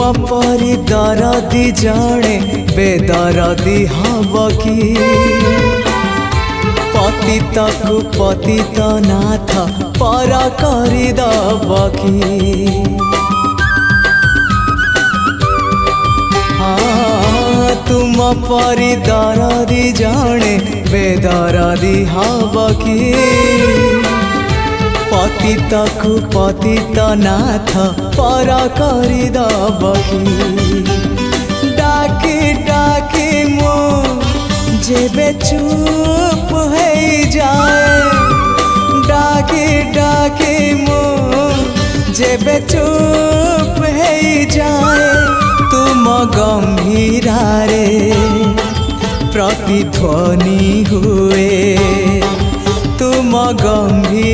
परी दरदी जणे बेदरदी हब कि पतित को पतित नाथ पर करदब कि हाँ तुम परी दरदी जणे बेदरदी हब कि पतित को पतित नाथ पर करदब कि डाकी डाकी मो जेबे चुप हो जाए डाकी डाकी मो जेबे चुप हो जाए तुम गंभीरारे प्रतिध्वनि हुए तुम गंभीर